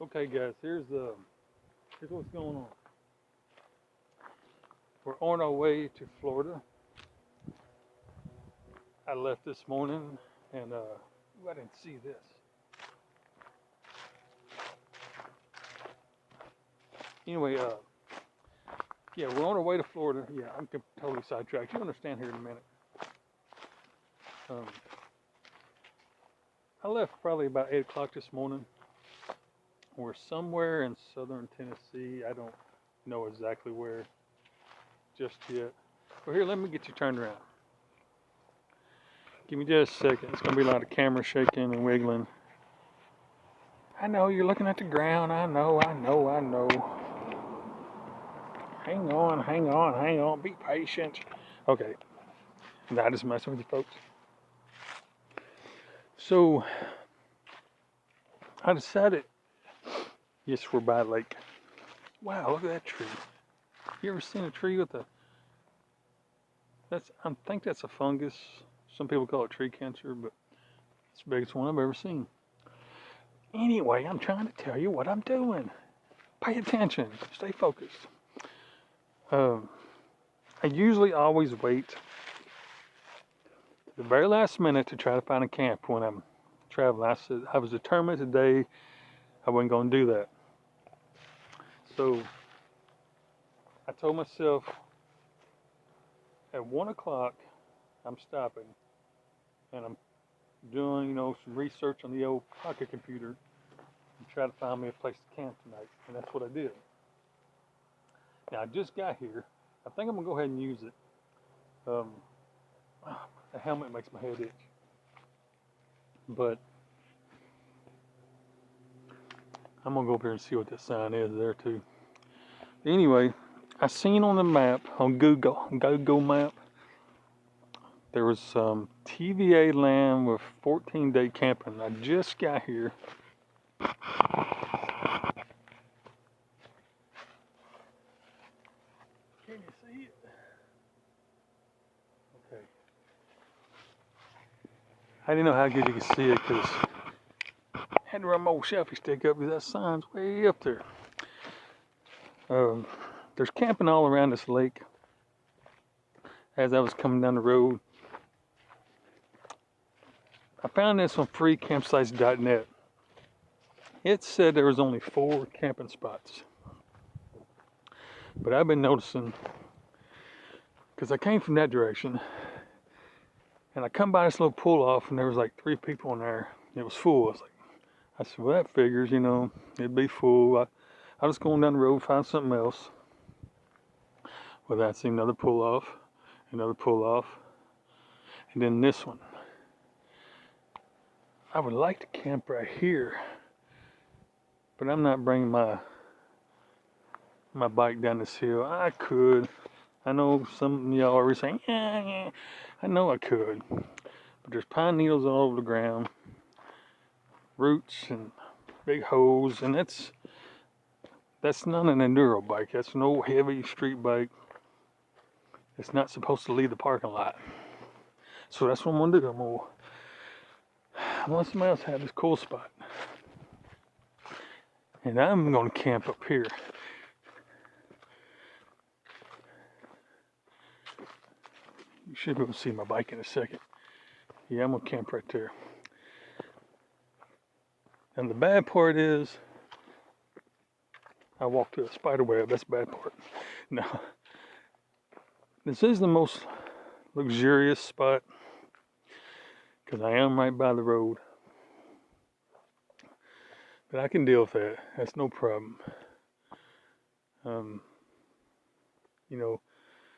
Okay, guys, here's what's going on. We're on our way to Florida. I left this morning, and I didn't see this. Anyway, yeah, we're on our way to Florida. Yeah, I'm totally sidetracked. You'll understand here in a minute. I left probably about 8 o'clock this morning. We're somewhere in southern Tennessee. I don't know exactly where just yet. Well, here, let me get you turned around. Give me just a second. It's going to be a lot of camera shaking and wiggling. I know, you're looking at the ground. I know. Hang on. Be patient. Okay. Nah, just messing with you folks. So, I decided, yes, we're by a lake. Wow, look at that tree. You ever seen a tree with I think that's a fungus. Some people call it tree cancer, but it's the biggest one I've ever seen. Anyway, I'm trying to tell you what I'm doing. Pay attention. Stay focused. I usually always wait to the very last minute to try to find a camp when I'm traveling. I was determined today I wasn't going to do that. So I told myself at 1 o'clock I'm stopping and I'm doing, some research on the old pocket computer and try to find me a place to camp tonight. And that's what I did. Now I just got here. I think I'm gonna go ahead and use it. The helmet makes my head itch. But I'm gonna go up here and see what this sign is there too. Anyway, I seen on the map, on Google map, there was some TVA land with 14-day camping. I just got here. Can you see it? Okay. I didn't know how good you could see it because I had to run my old selfie stick up because that sign's way up there. There's camping all around this lake. As I was coming down the road, I found this on freecampsites.net. It said there was only 4 camping spots. But I've been noticing, because I came from that direction, and I come by this little pull off, and there was like 3 people in there. It was full. I said, well, that figures, it'd be full. I was going down the road, find something else. Well, that's another pull off, and then this one. I would like to camp right here, but I'm not bringing my bike down this hill. I could. I know some of y'all are saying, yeah, I know I could. But there's pine needles all over the ground, roots and big holes, and that's not an enduro bike. That's no heavy street bike. It's not supposed to leave the parking lot. So that's what I'm gonna do. I'm gonna let somebody else have this cool spot. And I'm gonna camp up here. You should be able to see my bike in a second. Yeah, I'm gonna camp right there. And the bad part is, I walked through a spider web. That's the bad part. No. This is the most luxurious spot because I am right by the road. But I can deal with that. That's no problem.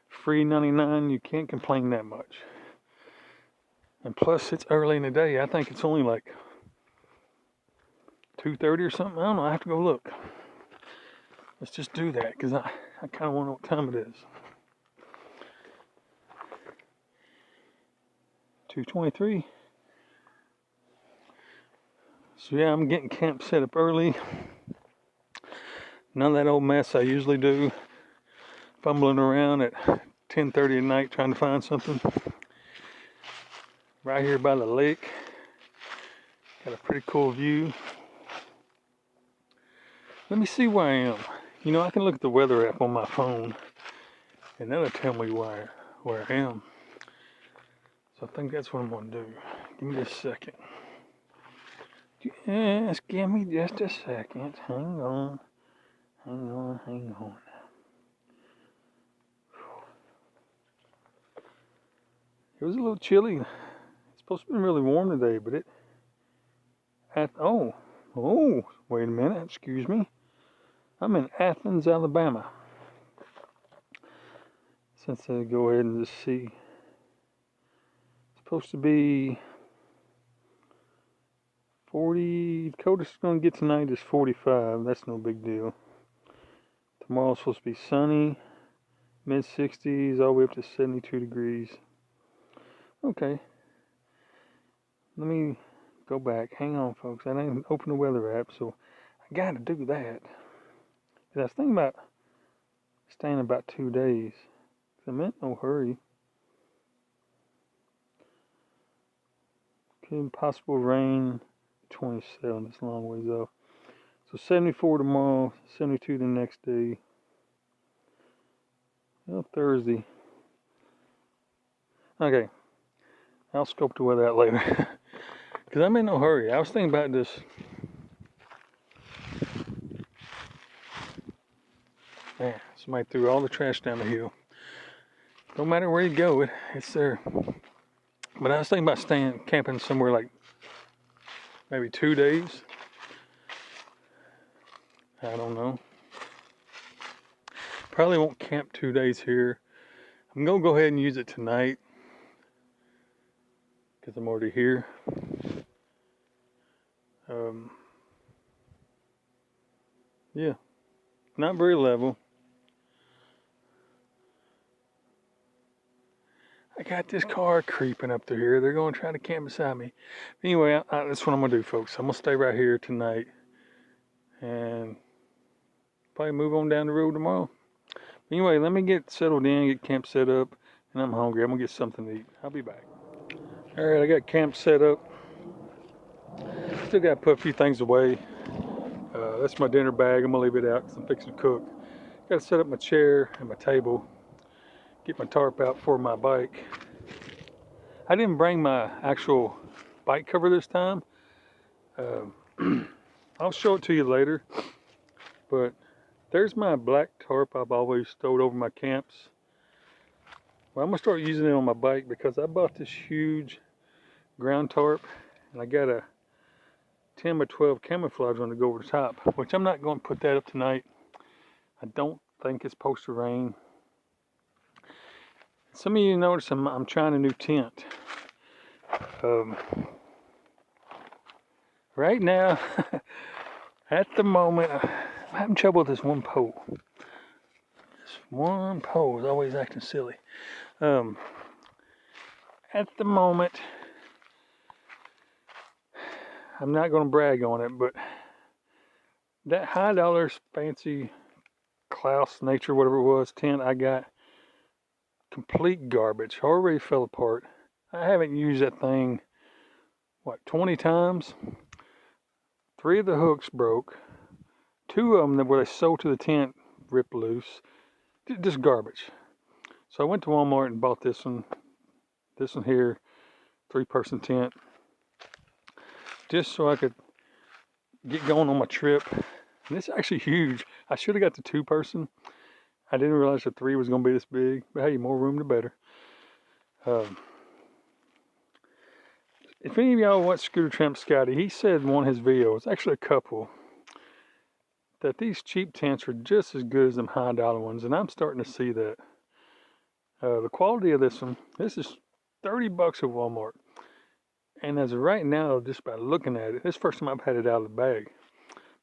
Free 99, you can't complain that much. And plus, it's early in the day. I think it's only like 2:30 or something. I don't know. I have to go look. Let's just do that because I kind of want to know what time it is. 2:23. So yeah, I'm getting camp set up early. None of that old mess I usually do, fumbling around at 10:30 at night trying to find something. Right here by the lake. Got a pretty cool view. Let me see where I am. You know, I can look at the weather app on my phone, and that'll tell me where I am. So I think that's what I'm gonna do. Give me just a second. Just give me just a second. Hang on. Hang on, hang on. It was a little chilly. It's supposed to be really warm today, but oh, wait a minute, excuse me. I'm in Athens, Alabama. Since I go ahead and just see. It's supposed to be 40, the coldest it's going to get tonight is 45. That's no big deal. Tomorrow's supposed to be sunny, mid 60s, all the way up to 72 degrees. Okay. Let me go back. Hang on, folks. I didn't open the weather app, so I got to do that. Because I was thinking about staying about 2 days. I'm in no hurry. Okay, possible rain, 27. That's a long ways off. So 74 tomorrow, 72 the next day. Well, Thursday. Okay. I'll scope the weather out later. Because I'm in no hurry. I was thinking about this. Man, somebody threw all the trash down the hill. No matter where you go, it's there. But I was thinking about camping somewhere like maybe 2 days. I don't know. Probably won't camp 2 days here. I'm going to go ahead and use it tonight. Because I'm already here. Yeah. Not very level. I got this car creeping up through here. They're going to try to camp beside me. Anyway, that's what I'm going to do, folks. I'm going to stay right here tonight. And probably move on down the road tomorrow. Anyway, let me get settled in, get camp set up. And I'm hungry. I'm going to get something to eat. I'll be back. Alright, I got camp set up. Still got to put a few things away. That's my dinner bag. I'm going to leave it out because I'm fixing to cook. Got to set up my chair and my table. Get my tarp out for my bike. I didn't bring my actual bike cover this time. I'll show it to you later. But there's my black tarp I've always stowed over my camps. Well, I'm going to start using it on my bike because I bought this huge ground tarp. And I got a 10 by 12 camouflage one to go over the top. Which I'm not going to put that up tonight. I don't think it's supposed to rain. Some of you notice I'm trying a new tent. Right now, at the moment, I'm having trouble with this one pole. This one pole is always acting silly. At the moment, I'm not going to brag on it, but that high dollar fancy Klaus Nature, whatever it was, tent I got, complete garbage. Already fell apart. I haven't used that thing, 20 times? 3 of the hooks broke. 2 of them that were they sewed to the tent ripped loose. Just garbage. So I went to Walmart and bought this one. This one here, 3-person tent. Just so I could get going on my trip. And it's actually huge. I should have got the 2-person. I didn't realize the 3 was going to be this big. But hey, more room the better. If any of y'all watch Scooter Tramp Scotty, he said in one of his videos, actually a couple, that these cheap tents are just as good as them high dollar ones. And I'm starting to see that. The quality of this one, this is $30 at Walmart. And as of right now, just by looking at it, this is the first time I've had it out of the bag.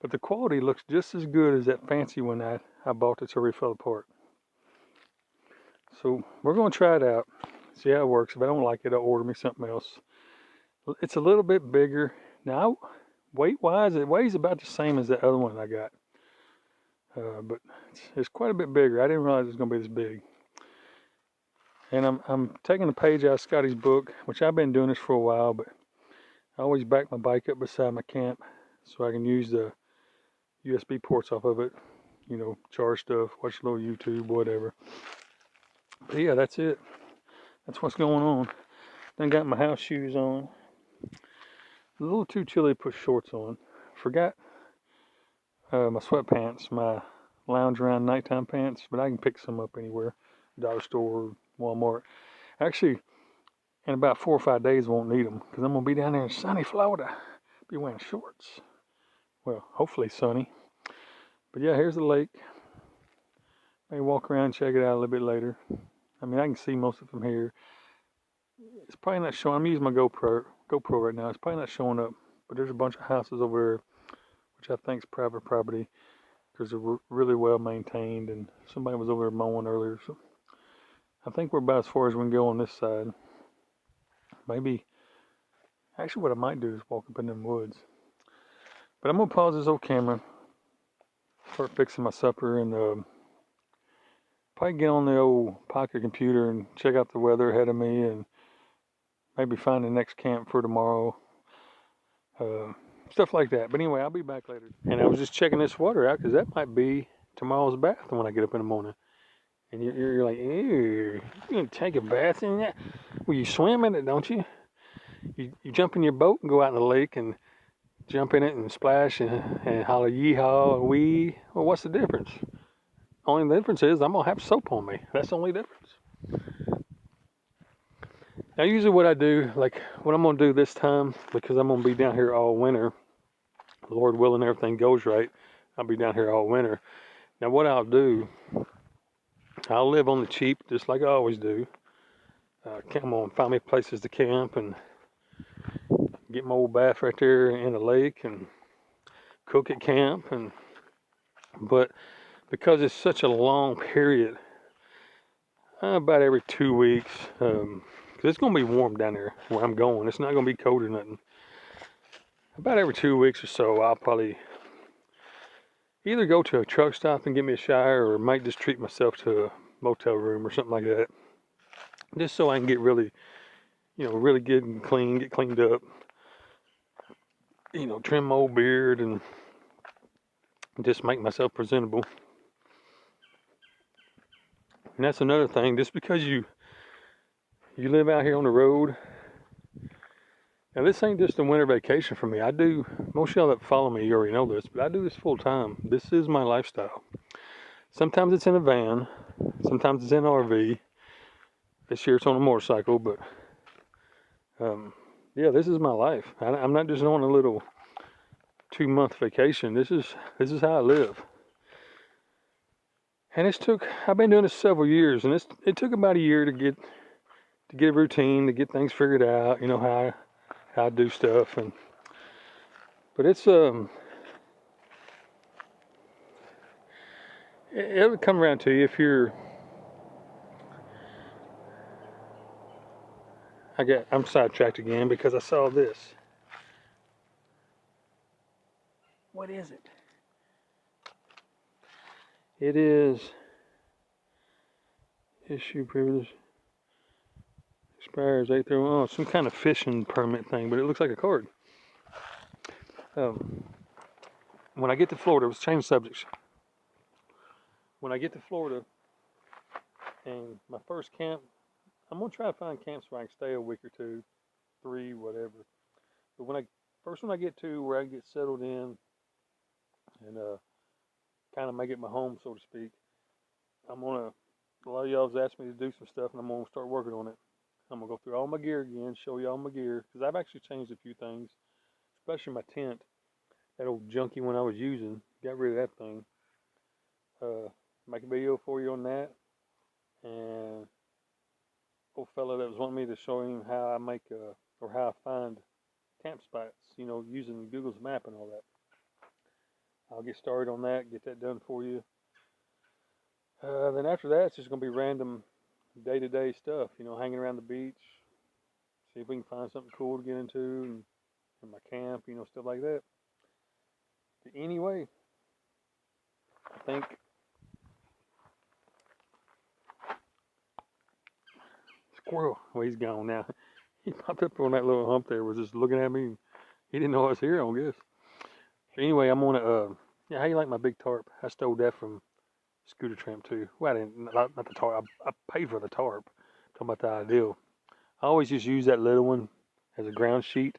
But the quality looks just as good as that fancy one I bought that's already fell apart. So we're going to try it out, see how it works. If I don't like it, I'll order me something else. It's a little bit bigger. Now, weight-wise, it weighs about the same as the other one I got. But it's quite a bit bigger. I didn't realize it was going to be this big. And I'm taking a page out of Scotty's book, which I've been doing this for a while, but I always back my bike up beside my camp so I can use the USB ports off of it. You know, charge stuff, watch a little YouTube, whatever. But yeah, that's it. That's what's going on. Then got my house shoes on. A little too chilly to put shorts on. Forgot my sweatpants, my lounge around nighttime pants, but I can pick some up anywhere. Dollar store, Walmart. Actually, in about 4 or 5 days, won't need them because I'm going to be down there in sunny Florida. Be wearing shorts. Well, hopefully sunny. But yeah, here's the lake. Maybe walk around, check it out a little bit later. I mean, I can see most of them here. It's probably not showing. I'm using my GoPro right now. It's probably not showing up, but there's a bunch of houses over there, which I think is private property because they're really well maintained, and somebody was over there mowing earlier. So I think we're about as far as we can go on this side. Maybe, actually, what I might do is walk up in them woods. But I'm gonna pause this old camera, start fixing my supper, and probably get on the old pocket computer and check out the weather ahead of me, and maybe find the next camp for tomorrow. Stuff like that. But anyway, I'll be back later. And I was just checking this water out because that might be tomorrow's bath when I get up in the morning. And you're like, ew, you gonna take a bath in that? Well, you swim in it, don't you? You jump in your boat and go out in the lake and jump in it and splash and holler yeehaw and wee. Well, what's the difference? Only difference is I'm gonna have soap on me. That's the only difference. Now, usually what I do, like what I'm gonna do this time, because I'm gonna be down here all winter, Lord willing, everything goes right, I'll be down here all winter. Now, what I'll do, I'll live on the cheap, just like I always do. Come on, find me places to camp and get my old bath right there in the lake and cook at camp. But because it's such a long period, about every 2 weeks, because it's going to be warm down there where I'm going. It's not going to be cold or nothing. About every 2 weeks or so, I'll probably either go to a truck stop and get me a shower, or might just treat myself to a motel room or something like that. Just so I can get really, really good and clean, get cleaned up. Trim my old beard and just make myself presentable. And that's another thing, just because you live out here on the road. Now, this ain't just a winter vacation for me. Most of y'all that follow me, you already know this, but I do this full time. This is my lifestyle. Sometimes it's in a van, sometimes it's in an RV. This year it's on a motorcycle, but yeah, this is my life. I'm not just on a little 2-month vacation. This is how I live. And I've been doing this several years, and it took about a year to get a routine, to get things figured out, how I do stuff. But it's it'll come around to you if you're. I'm sidetracked again because I saw this. What is it? It is issue privilege. Expires 8/31. Oh, some kind of fishing permit thing, but it looks like a card. When I get to Florida, let's change subjects. When I get to Florida and my first camp, I'm gonna try to find camps where I can stay a week or 2, 3, whatever. But when I get to where I get settled in and kind of make it my home, so to speak, a lot of y'all have asked me to do some stuff, and I'm gonna start working on it. I'm gonna go through all my gear again, show y'all my gear, because I've actually changed a few things, especially my tent. That old junky one I was using, got rid of that thing. Make a video for you on that, and old fella that was wanting me to show him how I make or how I find camp spots, using Google's map and all that. I'll get started on that, get that done for you. Then after that, it's just gonna be random day-to-day stuff, hanging around the beach, see if we can find something cool to get into, and in my camp, stuff like that. But anyway, I think squirrel. Well, he's gone now. He popped up on that little hump there, was just looking at me. He didn't know I was here, I guess. But anyway, I'm gonna Yeah, how you like my big tarp? I stole that from Scooter Tramp too. Well, I didn't, not the tarp. I paid for the tarp. Talking about the ideal. I always just use that little one as a ground sheet.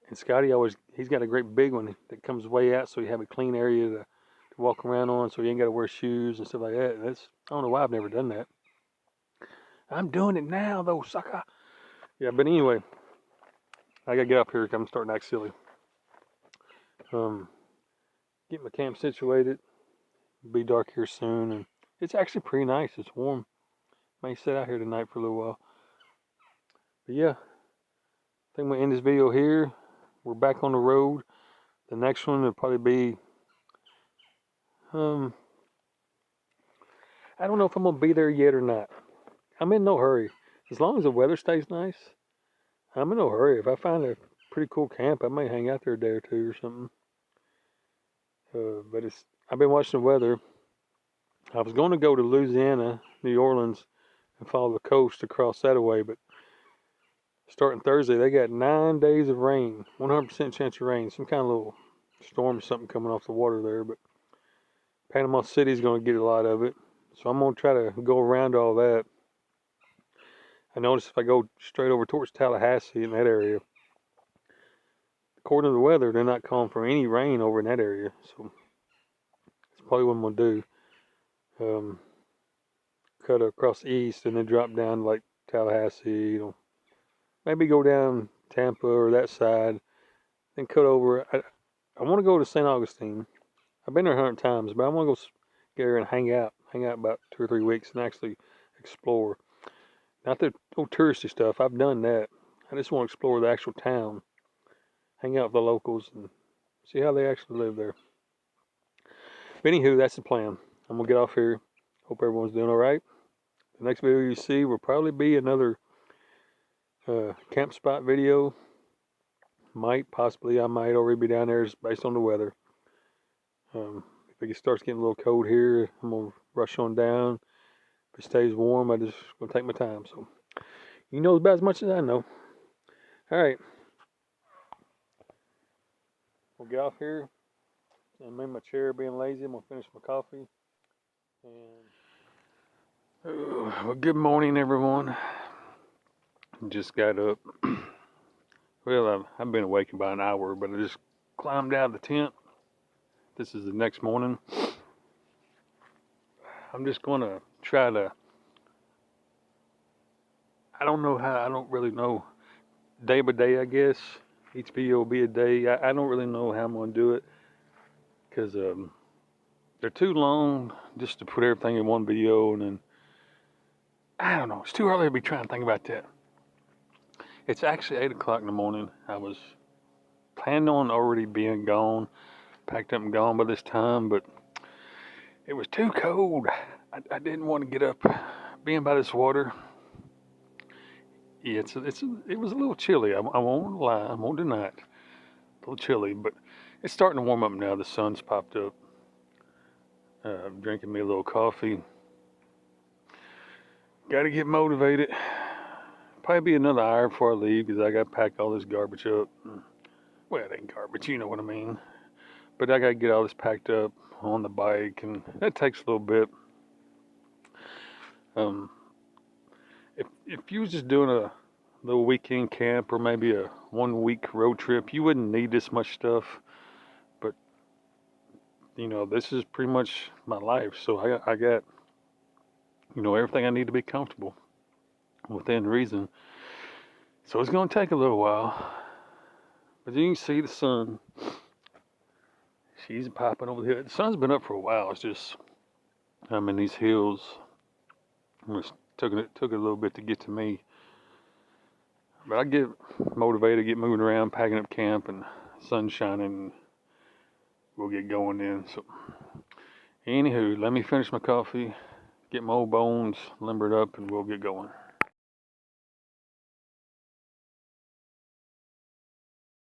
And Scotty he's got a great big one that comes way out, so you have a clean area to walk around on, so you ain't got to wear shoes and stuff like that. And I don't know why I've never done that. I'm doing it now though, sucker. Yeah, but anyway, I gotta get up here. I'm starting to act silly. Get my camp situated. It'll be dark here soon, and it's actually pretty nice. It's warm. May sit out here tonight for a little while. But yeah, I think we'll end this video here. We're back on the road. The next one will probably be, I don't know if I'm gonna be there yet or not. I'm in no hurry. As long as the weather stays nice, I'm in no hurry. If I find a pretty cool camp, I might hang out there a day or two or something. But I've been watching the weather. I was going to go to Louisiana, New Orleans, and follow the coast across that way, but starting Thursday, they got 9 days of rain, 100% chance of rain, some kind of little storm or something coming off the water there, but Panama City's going to get a lot of it, so I'm going to try to go around all that. I noticed if I go straight over towards Tallahassee in that area, according to the weather, they're not calling for any rain over in that area, so that's probably what I'm going to do. Cut across east and then drop down like Tallahassee, maybe go down Tampa or that side, then cut over. I want to go to St. Augustine. I've been there 100 times, but I want to go get there and hang out about 2 or 3 weeks and actually explore. Not the old touristy stuff. I've done that. I just want to explore the actual town, hang out with the locals, and see how they actually live there. But anywho, that's the plan. I'm gonna get off here. Hope everyone's doing all right. The next video you see will probably be another camp spot video. Possibly, I might already be down there based on the weather. If it starts getting a little cold here, I'm gonna rush on down. If it stays warm, I just gonna take my time. So you know about as much as I know. All right, we'll get off here. I'm in my chair being lazy. I'm gonna finish my coffee. And well, good morning, everyone. Just got up. Well, I've been awake about an hour, but I just climbed out of the tent. This is the next morning. I'm just gonna try to, I don't really know, day by day, I guess. Each video will be a day. I don't really know how I'm gonna do it, because they're too long just to put everything in one video, and then, I don't know, it's too early to be trying to think about that. It's actually 8 o'clock in the morning. I was planning on already being gone, packed up and gone by this time, but it was too cold. I didn't want to get up. Being by this water, yeah, it was a little chilly. I won't lie, I won't deny it. A little chilly, but it's starting to warm up now. The sun's popped up. I'm drinking me a little coffee. Got to get motivated. Probably be another hour before I leave, because I got to pack all this garbage up. Well, it ain't garbage, you know what I mean. But I got to get all this packed up on the bike, and that takes a little bit. If you was just doing a little weekend camp or maybe a 1 week road trip, you wouldn't need this much stuff. But this is pretty much my life, so I got everything I need to be comfortable within reason. So it's gonna take a little while, but you can see the sun. She's popping over here. The sun's been up for a while. It's just I'm in these hills. It took a little bit to get to me, but I get motivated, get moving around, packing up camp, and sun shining. We'll get going then. So, anywho, let me finish my coffee, get my old bones limbered up, and we'll get going.